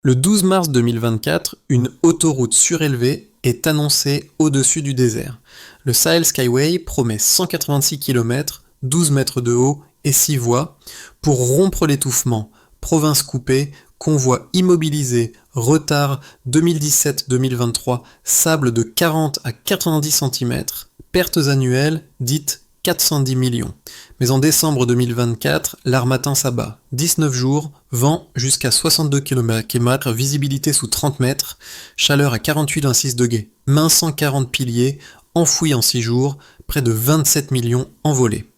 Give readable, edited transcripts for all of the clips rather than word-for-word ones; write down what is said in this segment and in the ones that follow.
Le 12 mars 2024, une autoroute surélevée est annoncée au-dessus du désert. Le Sahel Skyway promet 186 km, 12 mètres de haut et 6 voies pour rompre l'étouffement. Province coupée, convoi immobilisé, retard 2017-2023, sable de 40 à 90 cm, pertes annuelles dites 410 millions. Mais en décembre 2024, l'Harmattan s'abat. 19 jours, vent jusqu'à 62 km, visibilité sous 30 mètres, chaleur à 48,6 degrés, main 140 piliers, enfouis en 6 jours, près de 27 millions envolés.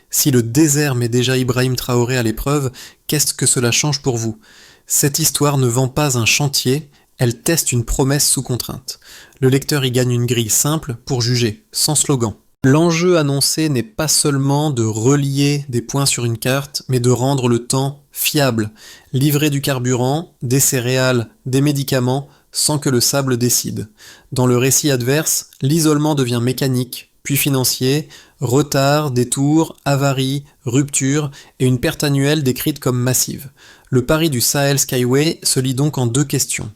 Si le désert met déjà Ibrahim Traoré à l'épreuve, qu'est-ce que cela change pour vous ? Cette histoire ne vend pas un chantier, elle teste une promesse sous contrainte. Le lecteur y gagne une grille simple pour juger, sans slogan. L'enjeu annoncé n'est pas seulement de relier des points sur une carte, mais de rendre le temps fiable, livrer du carburant, des céréales, des médicaments, sans que le sable décide. Dans le récit adverse, l'isolement devient mécanique, puis financier, retard, détour, avarie, rupture et une perte annuelle décrite comme massive. Le pari du Sahel Skyway se lit donc en deux questions.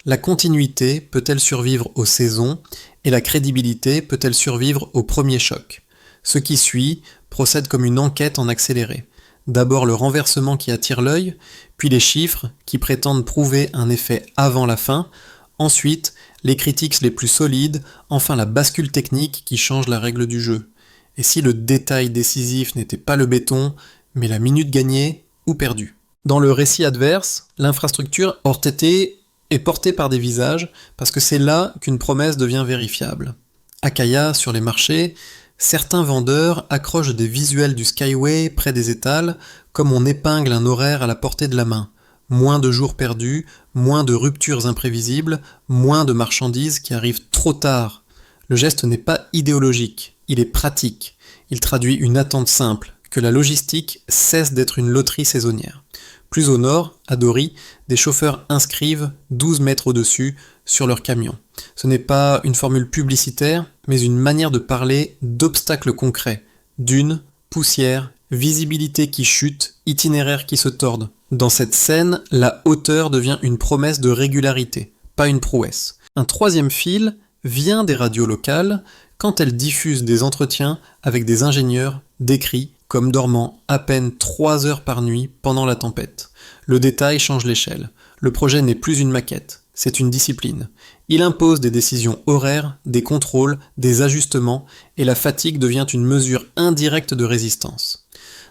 La continuité peut-elle survivre aux saisons et la crédibilité peut-elle survivre au premier choc ? Ce qui suit procède comme une enquête en accéléré. D'abord le renversement qui attire l'œil, puis les chiffres qui prétendent prouver un effet avant la fin, ensuite les critiques les plus solides, enfin la bascule technique qui change la règle du jeu. Et si le détail décisif n'était pas le béton, mais la minute gagnée ou perdue ? Dans le récit adverse, l'infrastructure aurait été est portée par des visages, parce que c'est là qu'une promesse devient vérifiable. À Kaya, sur les marchés, certains vendeurs accrochent des visuels du Skyway près des étals, comme on épingle un horaire à la portée de la main. Moins de jours perdus, moins de ruptures imprévisibles, moins de marchandises qui arrivent trop tard. Le geste n'est pas idéologique, il est pratique. Il traduit une attente simple, que la logistique cesse d'être une loterie saisonnière. Plus au nord, à Dori, des chauffeurs inscrivent 12 mètres au-dessus sur leur camion. Ce n'est pas une formule publicitaire, mais une manière de parler d'obstacles concrets. Dunes, poussière, visibilité qui chute, itinéraire qui se tordent. Dans cette scène, la hauteur devient une promesse de régularité, pas une prouesse. Un troisième fil vient des radios locales quand elles diffusent des entretiens avec des ingénieurs décrits comme dormant à peine 3 heures par nuit pendant la tempête. Le détail change l'échelle. Le projet n'est plus une maquette, c'est une discipline. Il impose des décisions horaires, des contrôles, des ajustements, et la fatigue devient une mesure indirecte de résistance.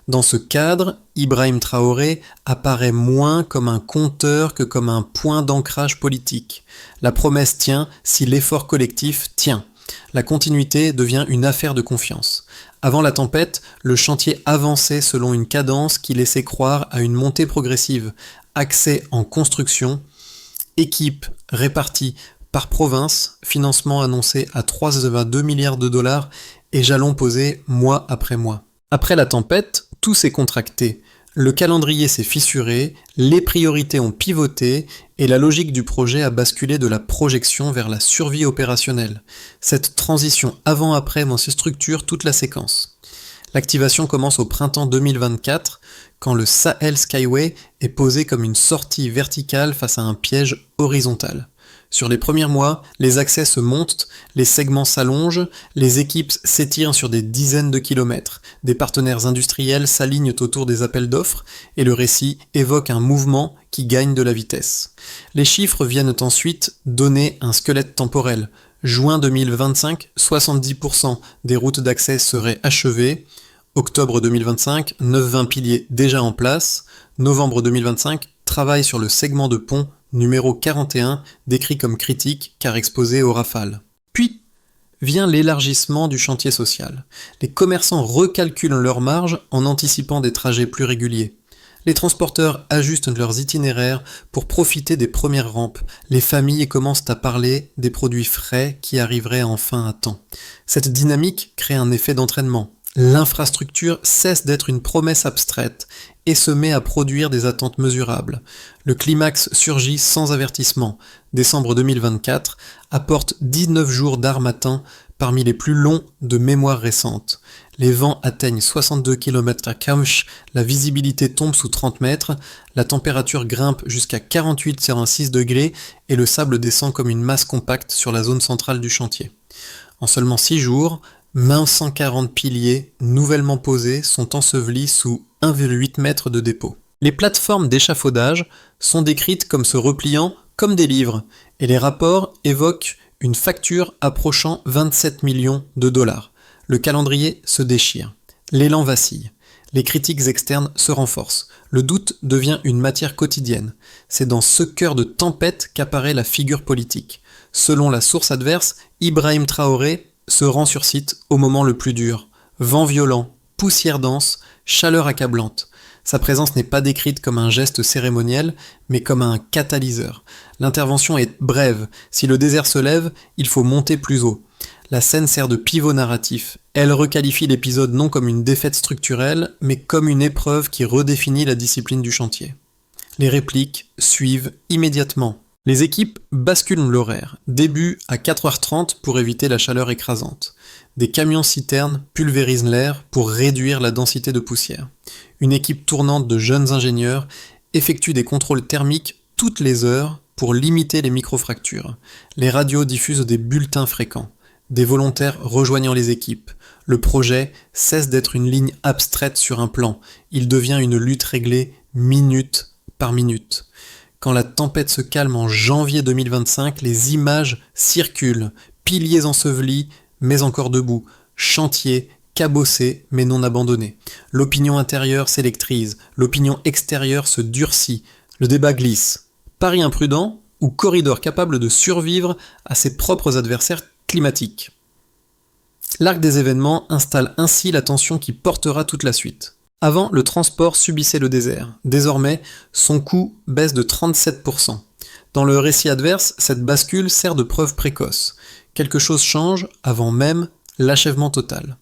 Dans ce cadre, Ibrahim Traoré apparaît moins comme un compteur que comme un point d'ancrage politique. La promesse tient si l'effort collectif tient. La continuité devient une affaire de confiance. Avant la tempête, le chantier avançait selon une cadence qui laissait croire à une montée progressive. Accès en construction, équipe répartie par province, financement annoncé à 3,2 milliards de dollars et jalons posés mois après mois. Après la tempête, tout s'est contracté. Le calendrier s'est fissuré, les priorités ont pivoté et la logique du projet a basculé de la projection vers la survie opérationnelle. Cette transition avant-après se structure toute la séquence. L'activation commence au printemps 2024 quand le Sahel Skyway est posé comme une sortie verticale face à un piège horizontal. Sur les premiers mois, les accès se montent, les segments s'allongent, les équipes s'étirent sur des dizaines de kilomètres, des partenaires industriels s'alignent autour des appels d'offres et le récit évoque un mouvement qui gagne de la vitesse. Les chiffres viennent ensuite donner un squelette temporel. Juin 2025, 70% des routes d'accès seraient achevées. Octobre 2025, 9-20 piliers déjà en place. Novembre 2025, travail sur le segment de pont numéro 41, décrit comme critique car exposé aux rafales. Puis vient l'élargissement du chantier social. Les commerçants recalculent leurs marges en anticipant des trajets plus réguliers. Les transporteurs ajustent leurs itinéraires pour profiter des premières rampes. Les familles commencent à parler des produits frais qui arriveraient enfin à temps. Cette dynamique crée un effet d'entraînement. L'infrastructure cesse d'être une promesse abstraite et se met à produire des attentes mesurables. Le climax surgit sans avertissement. Décembre 2024 apporte 19 jours d'Harmattan parmi les plus longs de mémoire récente. Les vents atteignent 62 km/h, la visibilité tombe sous 30 mètres, la température grimpe jusqu'à 48,6 degrés et le sable descend comme une masse compacte sur la zone centrale du chantier. En seulement 6 jours, 1140 piliers nouvellement posés sont ensevelis sous 1,8 m de dépôt. Les plateformes d'échafaudage sont décrites comme se repliant comme des livres, et les rapports évoquent une facture approchant 27 millions de dollars. Le calendrier se déchire. L'élan vacille. Les critiques externes se renforcent. Le doute devient une matière quotidienne. C'est dans ce cœur de tempête qu'apparaît la figure politique. Selon la source adverse, Ibrahim Traoré se rend sur site au moment le plus dur. Vent violent, poussière dense, chaleur accablante. Sa présence n'est pas décrite comme un geste cérémoniel, mais comme un catalyseur. L'intervention est brève. Si le désert se lève, il faut monter plus haut. La scène sert de pivot narratif. Elle requalifie l'épisode non comme une défaite structurelle, mais comme une épreuve qui redéfinit la discipline du chantier. Les répliques suivent immédiatement. Les équipes basculent l'horaire. Début à 4h30 pour éviter la chaleur écrasante. Des camions-citernes pulvérisent l'air pour réduire la densité de poussière. Une équipe tournante de jeunes ingénieurs effectue des contrôles thermiques toutes les heures pour limiter les microfractures. Les radios diffusent des bulletins fréquents. Des volontaires rejoignant les équipes. Le projet cesse d'être une ligne abstraite sur un plan. Il devient une lutte réglée minute par minute. Quand la tempête se calme en janvier 2025, les images circulent. Piliers ensevelis, mais encore debout. Chantiers cabossés, mais non abandonnés. L'opinion intérieure s'électrise. L'opinion extérieure se durcit. Le débat glisse. Pari imprudent ou corridor capable de survivre à ses propres adversaires climatique. L'arc des événements installe ainsi la tension qui portera toute la suite. Avant, le transport subissait le désert. Désormais, son coût baisse de 37%. Dans le récit adverse, cette bascule sert de preuve précoce. Quelque chose change avant même l'achèvement total.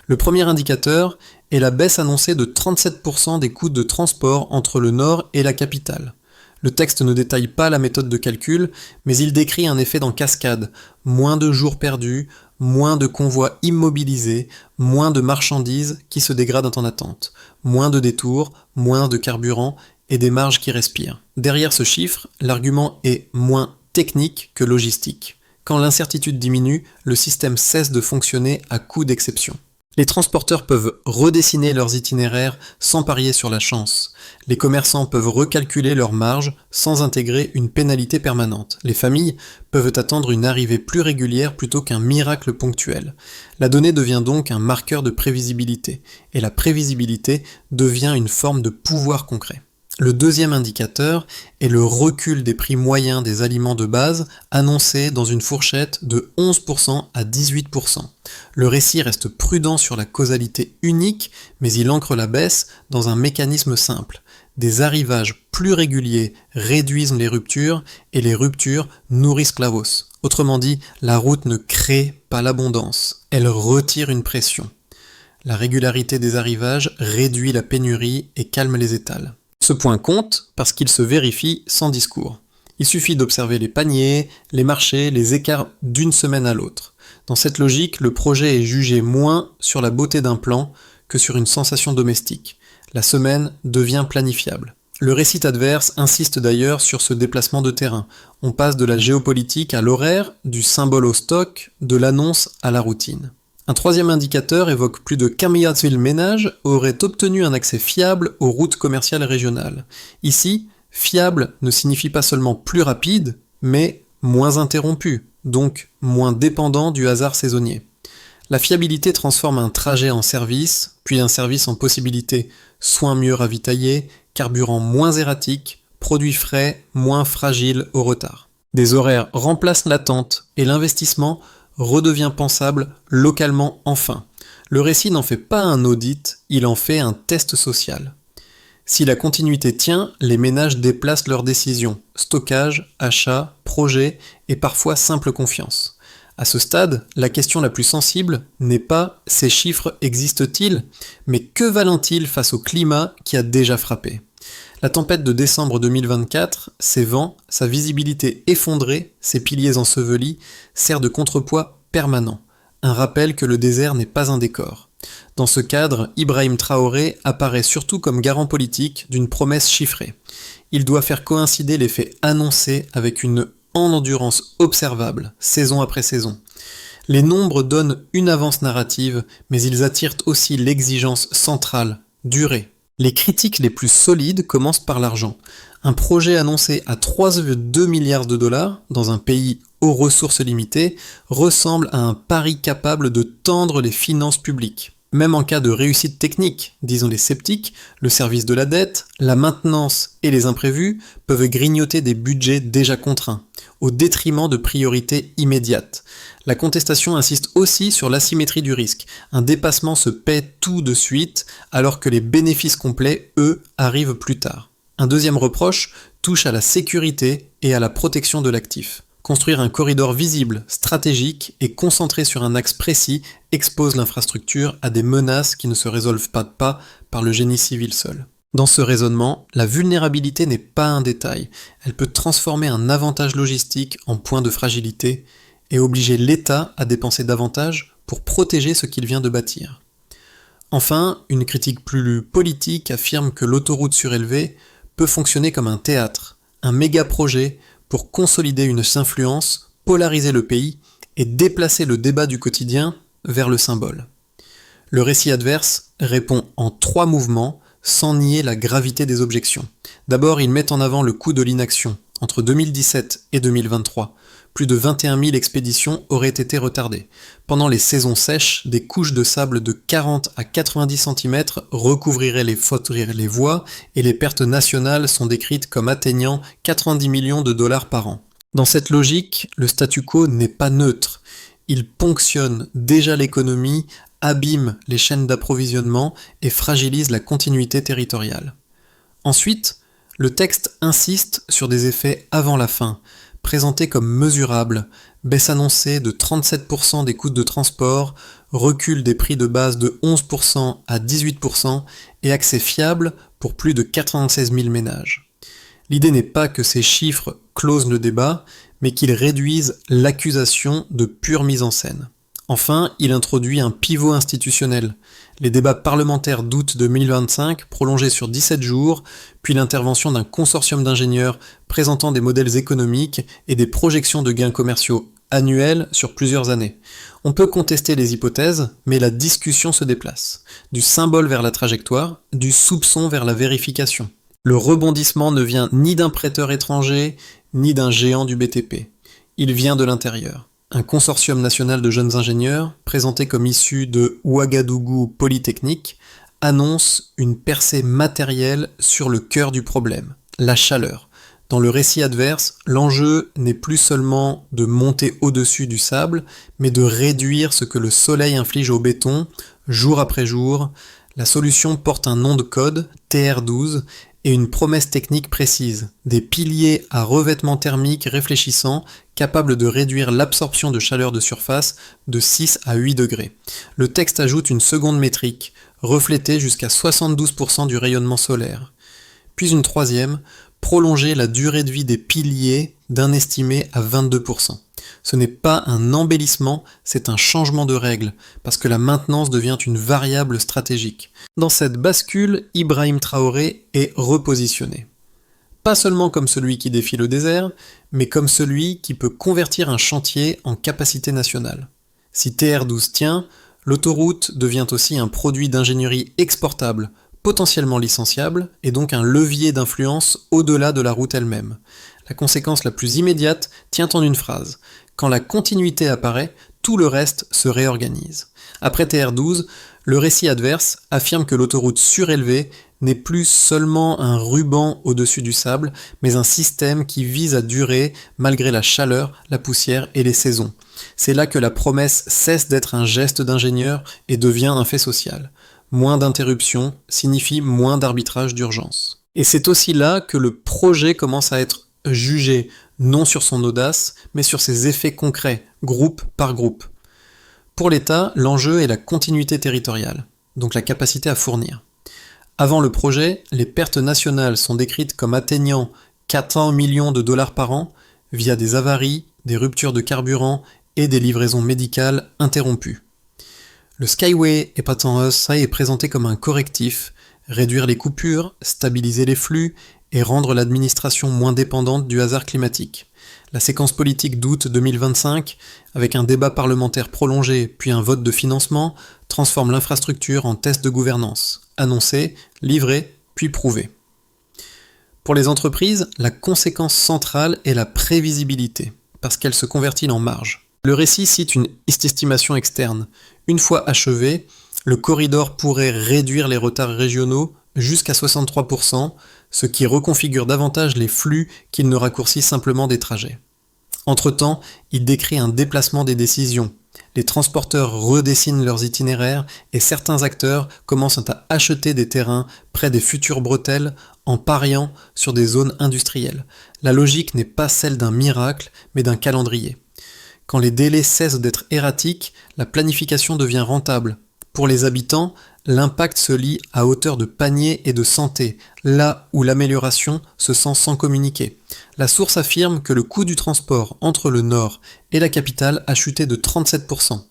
Le premier indicateur est la baisse annoncée de 37% des coûts de transport entre le nord et la capitale. Le texte ne détaille pas la méthode de calcul, mais il décrit un effet en cascade. Moins de jours perdus, moins de convois immobilisés, moins de marchandises qui se dégradent en attente, moins de détours, moins de carburant et des marges qui respirent. Derrière ce chiffre, l'argument est moins technique que logistique. Quand l'incertitude diminue, le système cesse de fonctionner à coup d'exception. Les transporteurs peuvent redessiner leurs itinéraires sans parier sur la chance. Les commerçants peuvent recalculer leurs marges sans intégrer une pénalité permanente. Les familles peuvent attendre une arrivée plus régulière plutôt qu'un miracle ponctuel. La donnée devient donc un marqueur de prévisibilité, et la prévisibilité devient une forme de pouvoir concret. Le deuxième indicateur est le recul des prix moyens des aliments de base, annoncé dans une fourchette de 11% à 18%. Le récit reste prudent sur la causalité unique, mais il ancre la baisse dans un mécanisme simple. Des arrivages plus réguliers réduisent les ruptures, et les ruptures nourrissent Clavos. Autrement dit, la route ne crée pas l'abondance, elle retire une pression. La régularité des arrivages réduit la pénurie et calme les étals. Ce point compte parce qu'il se vérifie sans discours. Il suffit d'observer les paniers, les marchés, les écarts d'une semaine à l'autre. Dans cette logique, le projet est jugé moins sur la beauté d'un plan que sur une sensation domestique. La semaine devient planifiable. Le récit adverse insiste d'ailleurs sur ce déplacement de terrain. On passe de la géopolitique à l'horaire, du symbole au stock, de l'annonce à la routine. Un troisième indicateur évoque plus de 1 000 ménages auraient obtenu un accès fiable aux routes commerciales régionales. Ici, fiable ne signifie pas seulement plus rapide, mais moins interrompu, donc moins dépendant du hasard saisonnier. La fiabilité transforme un trajet en service, puis un service en possibilité, soins mieux ravitaillés, carburant moins erratique, produits frais moins fragiles au retard. Des horaires remplacent l'attente et l'investissement redevient pensable localement enfin. Le récit n'en fait pas un audit, il en fait un test social. Si la continuité tient, les ménages déplacent leurs décisions, stockage, achat, projet et parfois simple confiance. À ce stade, la question la plus sensible n'est pas « ces chiffres existent-ils ?», mais « que valent-ils face au climat qui a déjà frappé ?» La tempête de décembre 2024, ses vents, sa visibilité effondrée, ses piliers ensevelis, sert de contrepoids permanent. Un rappel que le désert n'est pas un décor. Dans ce cadre, Ibrahim Traoré apparaît surtout comme garant politique d'une promesse chiffrée. Il doit faire coïncider les faits annoncés avec une endurance observable, saison après saison. Les nombres donnent une avance narrative, mais ils attirent aussi l'exigence centrale, durée. Les critiques les plus solides commencent par l'argent. Un projet annoncé à 3,2 milliards de dollars, dans un pays aux ressources limitées, ressemble à un pari capable de tendre les finances publiques. Même en cas de réussite technique, disons les sceptiques, le service de la dette, la maintenance et les imprévus peuvent grignoter des budgets déjà contraints, au détriment de priorités immédiates. La contestation insiste aussi sur l'asymétrie du risque. Un dépassement se paie tout de suite, alors que les bénéfices complets, eux, arrivent plus tard. Un deuxième reproche touche à la sécurité et à la protection de l'actif. Construire un corridor visible, stratégique et concentré sur un axe précis expose l'infrastructure à des menaces qui ne se résolvent pas par le génie civil seul. Dans ce raisonnement, la vulnérabilité n'est pas un détail. Elle peut transformer un avantage logistique en point de fragilité et obliger l'État à dépenser davantage pour protéger ce qu'il vient de bâtir. Enfin, une critique plus politique affirme que l'autoroute surélevée peut fonctionner comme un théâtre, un méga-projet pour consolider une influence, polariser le pays et déplacer le débat du quotidien vers le symbole. Le récit adverse répond en 3 mouvements sans nier la gravité des objections. D'abord, il met en avant le coût de l'inaction. Entre 2017 et 2023, plus de 21 000 expéditions auraient été retardées. Pendant les saisons sèches, des couches de sable de 40 à 90 cm recouvriraient les voies et les pertes nationales sont décrites comme atteignant 90 millions de dollars par an. Dans cette logique, le statu quo n'est pas neutre. Il ponctionne déjà l'économie, abîme les chaînes d'approvisionnement et fragilise la continuité territoriale. Ensuite, le texte insiste sur des effets avant la fin, présentés comme mesurables, baisse annoncée de 37% des coûts de transport, recul des prix de base de 11% à 18% et accès fiable pour plus de 96 000 ménages. L'idée n'est pas que ces chiffres closent le débat, mais qu'ils réduisent l'accusation de pure mise en scène. Enfin, il introduit un pivot institutionnel. Les débats parlementaires d'août 2025 prolongés sur 17 jours, puis l'intervention d'un consortium d'ingénieurs présentant des modèles économiques et des projections de gains commerciaux annuels sur plusieurs années. On peut contester les hypothèses, mais la discussion se déplace. Du symbole vers la trajectoire, du soupçon vers la vérification. Le rebondissement ne vient ni d'un prêteur étranger, ni d'un géant du BTP. Il vient de l'intérieur. Un consortium national de jeunes ingénieurs, présenté comme issu de Ouagadougou Polytechnique, annonce une percée matérielle sur le cœur du problème, la chaleur. Dans le récit adverse, l'enjeu n'est plus seulement de monter au-dessus du sable, mais de réduire ce que le soleil inflige au béton, jour après jour. La solution porte un nom de code, TR12, et une promesse technique précise, des piliers à revêtement thermique réfléchissant capables de réduire l'absorption de chaleur de surface de 6 à 8 degrés. Le texte ajoute une seconde métrique, refléter jusqu'à 72% du rayonnement solaire. Puis une troisième, prolonger la durée de vie des piliers d'un estimé à 22%. Ce n'est pas un embellissement, c'est un changement de règle, parce que la maintenance devient une variable stratégique. Dans cette bascule, Ibrahim Traoré est repositionné. Pas seulement comme celui qui défie le désert, mais comme celui qui peut convertir un chantier en capacité nationale. Si TR12 tient, l'autoroute devient aussi un produit d'ingénierie exportable, potentiellement licenciable, et donc un levier d'influence au-delà de la route elle-même. La conséquence la plus immédiate tient en une phrase. Quand la continuité apparaît, tout le reste se réorganise. Après TR12, le récit adverse affirme que l'autoroute surélevée n'est plus seulement un ruban au-dessus du sable, mais un système qui vise à durer malgré la chaleur, la poussière et les saisons. C'est là que la promesse cesse d'être un geste d'ingénieur et devient un fait social. Moins d'interruptions signifie moins d'arbitrage d'urgence. Et c'est aussi là que le projet commence à être jugé non sur son audace, mais sur ses effets concrets, groupe par groupe. Pour l'État, l'enjeu est la continuité territoriale, donc la capacité à fournir. Avant le projet, les pertes nationales sont décrites comme atteignant 400 millions de dollars par an via des avaries, des ruptures de carburant et des livraisons médicales interrompues. Le Skyway et pas tant ça est présenté comme un correctif, réduire les coupures, stabiliser les flux et rendre l'administration moins dépendante du hasard climatique. La séquence politique d'août 2025, avec un débat parlementaire prolongé puis un vote de financement, transforme l'infrastructure en test de gouvernance, annoncé, livré, puis prouvé. Pour les entreprises, la conséquence centrale est la prévisibilité, parce qu'elle se convertit en marge. Le récit cite une estimation externe. Une fois achevé, le corridor pourrait réduire les retards régionaux jusqu'à 63%, ce qui reconfigure davantage les flux qu'il ne raccourcit simplement des trajets. Entre-temps, il décrit un déplacement des décisions. Les transporteurs redessinent leurs itinéraires et certains acteurs commencent à acheter des terrains près des futures bretelles en pariant sur des zones industrielles. La logique n'est pas celle d'un miracle, mais d'un calendrier. Quand les délais cessent d'être erratiques, la planification devient rentable. Pour les habitants, l'impact se lie à hauteur de panier et de santé, là où l'amélioration se sent sans communiquer. La source affirme que le coût du transport entre le nord et la capitale a chuté de 37%,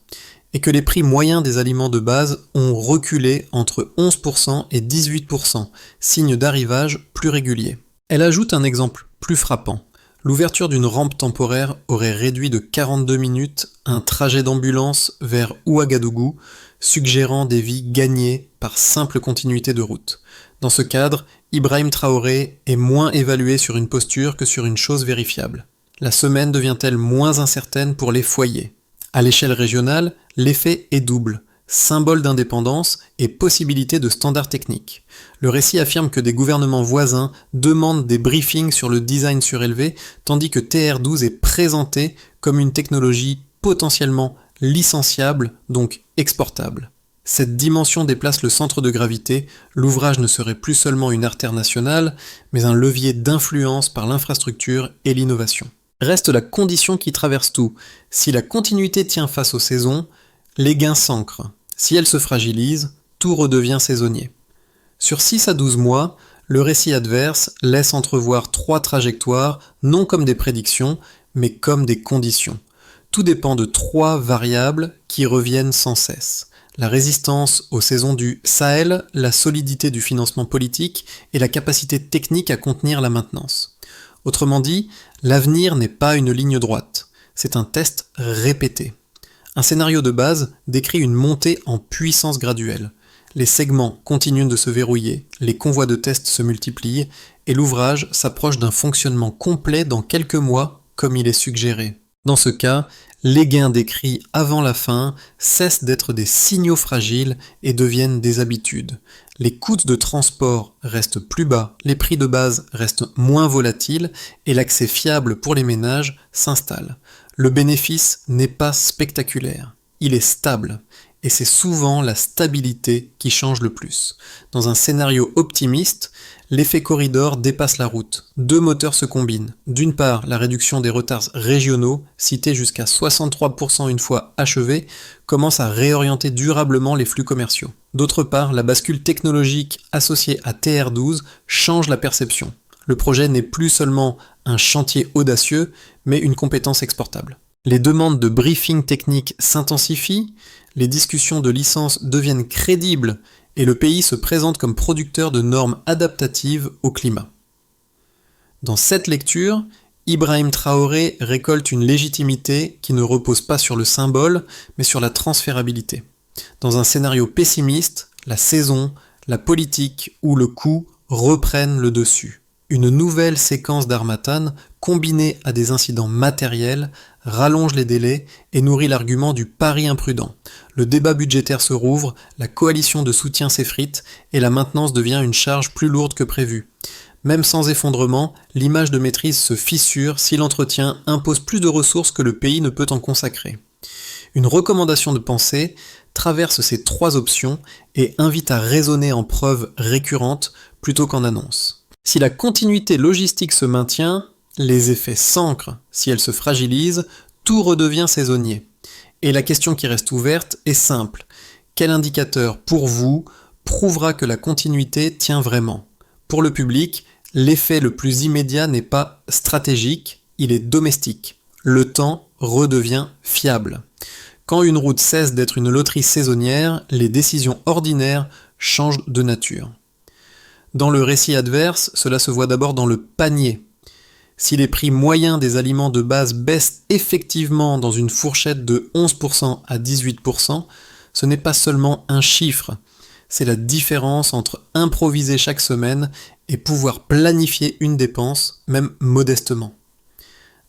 et que les prix moyens des aliments de base ont reculé entre 11% et 18%, signe d'arrivage plus régulier. Elle ajoute un exemple plus frappant. L'ouverture d'une rampe temporaire aurait réduit de 42 minutes un trajet d'ambulance vers Ouagadougou, suggérant des vies gagnées par simple continuité de route. Dans ce cadre, Ibrahim Traoré est moins évalué sur une posture que sur une chose vérifiable. La semaine devient-elle moins incertaine pour les foyers? À l'échelle régionale, l'effet est double. Symbole d'indépendance et possibilité de standards techniques. Le récit affirme que des gouvernements voisins demandent des briefings sur le design surélevé, tandis que TR12 est présenté comme une technologie potentiellement licenciable, donc exportable. Cette dimension déplace le centre de gravité, l'ouvrage ne serait plus seulement une artère nationale, mais un levier d'influence par l'infrastructure et l'innovation. Reste la condition qui traverse tout. Si la continuité tient face aux saisons, les gains s'ancrent. Si elle se fragilise, tout redevient saisonnier. Sur 6 à 12 mois, le récit adverse laisse entrevoir 3 trajectoires, non comme des prédictions, mais comme des conditions. Tout dépend de 3 variables qui reviennent sans cesse. La résistance aux saisons du Sahel, la solidité du financement politique et la capacité technique à contenir la maintenance. Autrement dit, l'avenir n'est pas une ligne droite, c'est un test répété. Un scénario de base décrit une montée en puissance graduelle. Les segments continuent de se verrouiller, les convois de tests se multiplient, et l'ouvrage s'approche d'un fonctionnement complet dans quelques mois, comme il est suggéré. Dans ce cas, les gains décrits avant la fin cessent d'être des signaux fragiles et deviennent des habitudes. Les coûts de transport restent plus bas, les prix de base restent moins volatiles et l'accès fiable pour les ménages s'installe. Le bénéfice n'est pas spectaculaire, il est stable, et c'est souvent la stabilité qui change le plus. Dans un scénario optimiste, l'effet corridor dépasse la route. 2 moteurs se combinent. D'une part, la réduction des retards régionaux, cités jusqu'à 63% une fois achevés, commence à réorienter durablement les flux commerciaux. D'autre part, la bascule technologique associée à TR12 change la perception. Le projet n'est plus seulement un chantier audacieux, mais une compétence exportable. Les demandes de briefing technique s'intensifient, les discussions de licence deviennent crédibles et le pays se présente comme producteur de normes adaptatives au climat. Dans cette lecture, Ibrahim Traoré récolte une légitimité qui ne repose pas sur le symbole, mais sur la transférabilité. Dans un scénario pessimiste, la saison, la politique ou le coût reprennent le dessus. Une nouvelle séquence d'Harmattan, combinée à des incidents matériels, rallonge les délais et nourrit l'argument du pari imprudent. Le débat budgétaire se rouvre, la coalition de soutien s'effrite et la maintenance devient une charge plus lourde que prévu. Même sans effondrement, l'image de maîtrise se fissure si l'entretien impose plus de ressources que le pays ne peut en consacrer. Une recommandation de pensée traverse ces 3 options et invite à raisonner en preuves récurrentes plutôt qu'en annonces. Si la continuité logistique se maintient, les effets s'ancrent. Si elle se fragilise, tout redevient saisonnier. Et la question qui reste ouverte est simple. Quel indicateur, pour vous, prouvera que la continuité tient vraiment? Pour le public, l'effet le plus immédiat n'est pas stratégique, il est domestique. Le temps redevient fiable. Quand une route cesse d'être une loterie saisonnière, les décisions ordinaires changent de nature. Dans le récit adverse, cela se voit d'abord dans le panier. Si les prix moyens des aliments de base baissent effectivement dans une fourchette de 11% à 18%, ce n'est pas seulement un chiffre, c'est la différence entre improviser chaque semaine et pouvoir planifier une dépense, même modestement.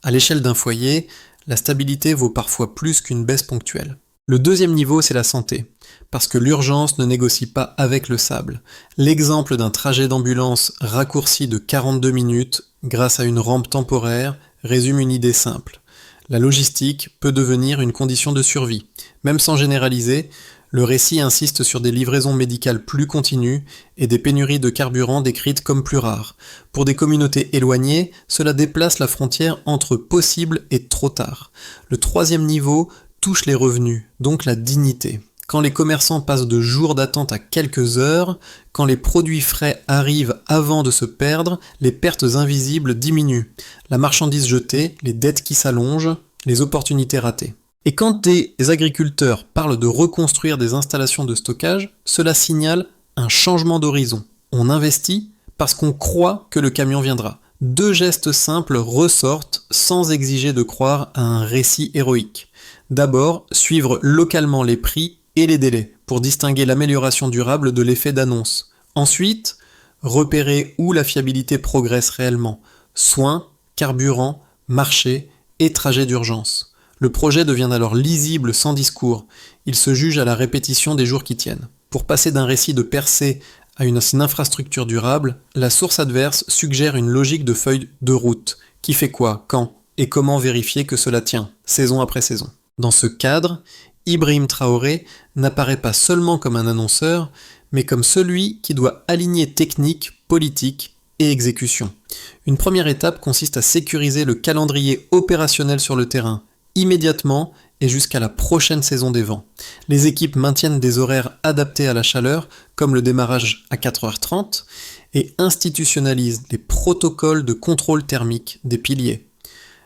À l'échelle d'un foyer, la stabilité vaut parfois plus qu'une baisse ponctuelle. Le deuxième niveau, c'est la santé, parce que l'urgence ne négocie pas avec le sable. L'exemple d'un trajet d'ambulance raccourci de 42 minutes grâce à une rampe temporaire résume une idée simple. La logistique peut devenir une condition de survie. Même sans généraliser, le récit insiste sur des livraisons médicales plus continues et des pénuries de carburant décrites comme plus rares. Pour des communautés éloignées, cela déplace la frontière entre possible et trop tard. Le troisième niveau touche les revenus, donc la dignité. Quand les commerçants passent de jours d'attente à quelques heures, quand les produits frais arrivent avant de se perdre, les pertes invisibles diminuent. La marchandise jetée, les dettes qui s'allongent, les opportunités ratées. Et quand des agriculteurs parlent de reconstruire des installations de stockage, cela signale un changement d'horizon. On investit parce qu'on croit que le camion viendra. Deux gestes simples ressortent sans exiger de croire à un récit héroïque. D'abord, suivre localement les prix et les délais pour distinguer l'amélioration durable de l'effet d'annonce. Ensuite, repérer où la fiabilité progresse réellement. Soins, carburant, marché et trajet d'urgence. Le projet devient alors lisible sans discours. Il se juge à la répétition des jours qui tiennent. Pour passer d'un récit de percée à une infrastructure durable, la source adverse suggère une logique de feuille de route. Qui fait quoi, quand et comment vérifier que cela tient, saison après saison. Dans ce cadre, Ibrahim Traoré n'apparaît pas seulement comme un annonceur, mais comme celui qui doit aligner technique, politique et exécution. Une première étape consiste à sécuriser le calendrier opérationnel sur le terrain, immédiatement et jusqu'à la prochaine saison des vents. Les équipes maintiennent des horaires adaptés à la chaleur, comme le démarrage à 4h30, et institutionnalisent des protocoles de contrôle thermique des piliers.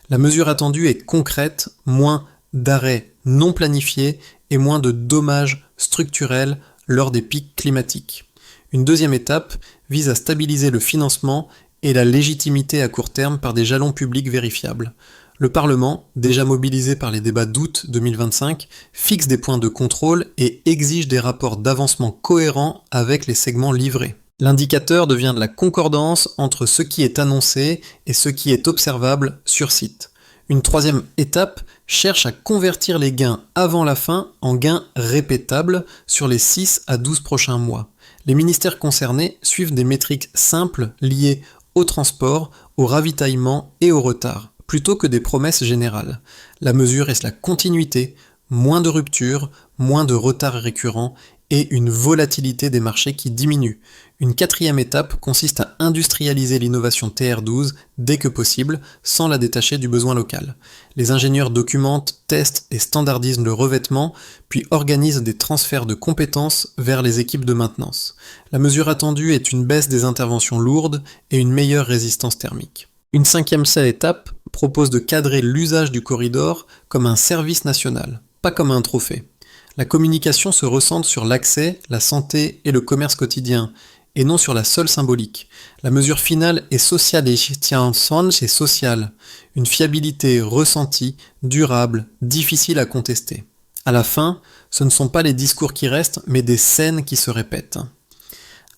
La mesure attendue est concrète, moins d'arrêts non planifiés et moins de dommages structurels lors des pics climatiques. Une deuxième étape vise à stabiliser le financement et la légitimité à court terme par des jalons publics vérifiables. Le Parlement, déjà mobilisé par les débats d'août 2025, fixe des points de contrôle et exige des rapports d'avancement cohérents avec les segments livrés. L'indicateur devient la concordance entre ce qui est annoncé et ce qui est observable sur site. Une troisième étape cherche à convertir les gains avant la fin en gains répétables sur les 6 à 12 prochains mois. Les ministères concernés suivent des métriques simples liées au transport, au ravitaillement et au retard, plutôt que des promesses générales. La mesure est la continuité, moins de ruptures, moins de retards récurrents et une volatilité des marchés qui diminue. Une quatrième étape consiste à industrialiser l'innovation TR12 dès que possible, sans la détacher du besoin local. Les ingénieurs documentent, testent et standardisent le revêtement, puis organisent des transferts de compétences vers les équipes de maintenance. La mesure attendue est une baisse des interventions lourdes et une meilleure résistance thermique. Une cinquième étape propose de cadrer l'usage du corridor comme un service national, pas comme un trophée. La communication se recentre sur l'accès, la santé et le commerce quotidien, et non sur la seule symbolique. La mesure finale est sociale et sociale, une fiabilité ressentie, durable, difficile à contester. À la fin, ce ne sont pas les discours qui restent, mais des scènes qui se répètent.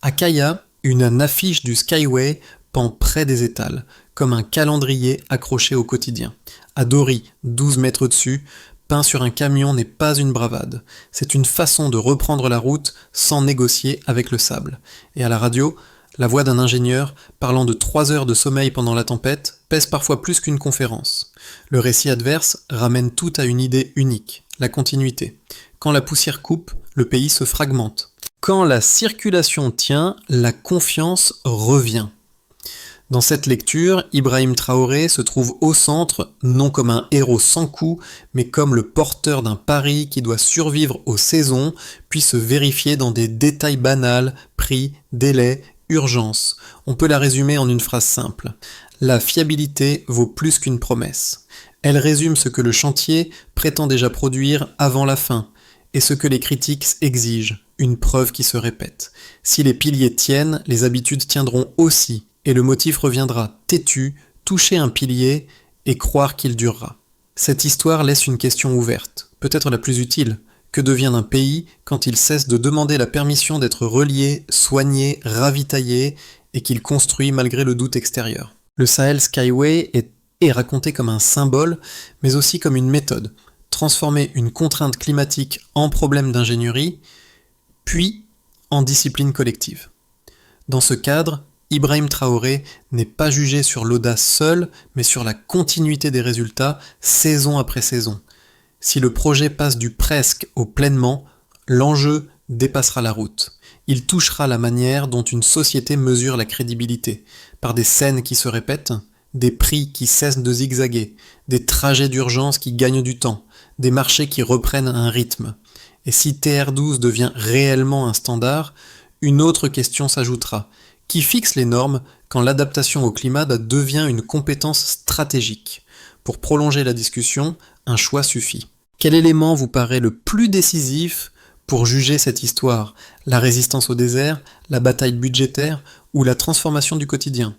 À Kaya, une affiche du Skyway pend près des étals, comme un calendrier accroché au quotidien. À Dori, 12 mètres dessus, peint sur un camion n'est pas une bravade. C'est une façon de reprendre la route sans négocier avec le sable. Et à la radio, la voix d'un ingénieur parlant de 3 heures de sommeil pendant la tempête pèse parfois plus qu'une conférence. Le récit adverse ramène tout à une idée unique, la continuité. Quand la poussière coupe, le pays se fragmente. Quand la circulation tient, la confiance revient. Dans cette lecture, Ibrahim Traoré se trouve au centre, non comme un héros sans coup, mais comme le porteur d'un pari qui doit survivre aux saisons, puis se vérifier dans des détails banals, prix, délais urgence. On peut la résumer en une phrase simple. La fiabilité vaut plus qu'une promesse. Elle résume ce que le chantier prétend déjà produire avant la fin, et ce que les critiques exigent, une preuve qui se répète. Si les piliers tiennent, les habitudes tiendront aussi, et le motif reviendra têtu, toucher un pilier et croire qu'il durera. Cette histoire laisse une question ouverte, peut-être la plus utile. Que devient un pays quand il cesse de demander la permission d'être relié, soigné, ravitaillé, et qu'il construit malgré le doute extérieur? Le Sahel Skyway est raconté comme un symbole, mais aussi comme une méthode. Transformer une contrainte climatique en problème d'ingénierie, puis en discipline collective. Dans ce cadre, Ibrahim Traoré n'est pas jugé sur l'audace seule, mais sur la continuité des résultats, saison après saison. Si le projet passe du presque au pleinement, l'enjeu dépassera la route. Il touchera la manière dont une société mesure la crédibilité, par des scènes qui se répètent, des prix qui cessent de zigzaguer, des trajets d'urgence qui gagnent du temps, des marchés qui reprennent un rythme. Et si TR12 devient réellement un standard, une autre question s'ajoutera. Qui fixe les normes quand l'adaptation au climat devient une compétence stratégique? Pour prolonger la discussion, un choix suffit. Quel élément vous paraît le plus décisif pour juger cette histoire? La résistance au désert, la bataille budgétaire ou la transformation du quotidien?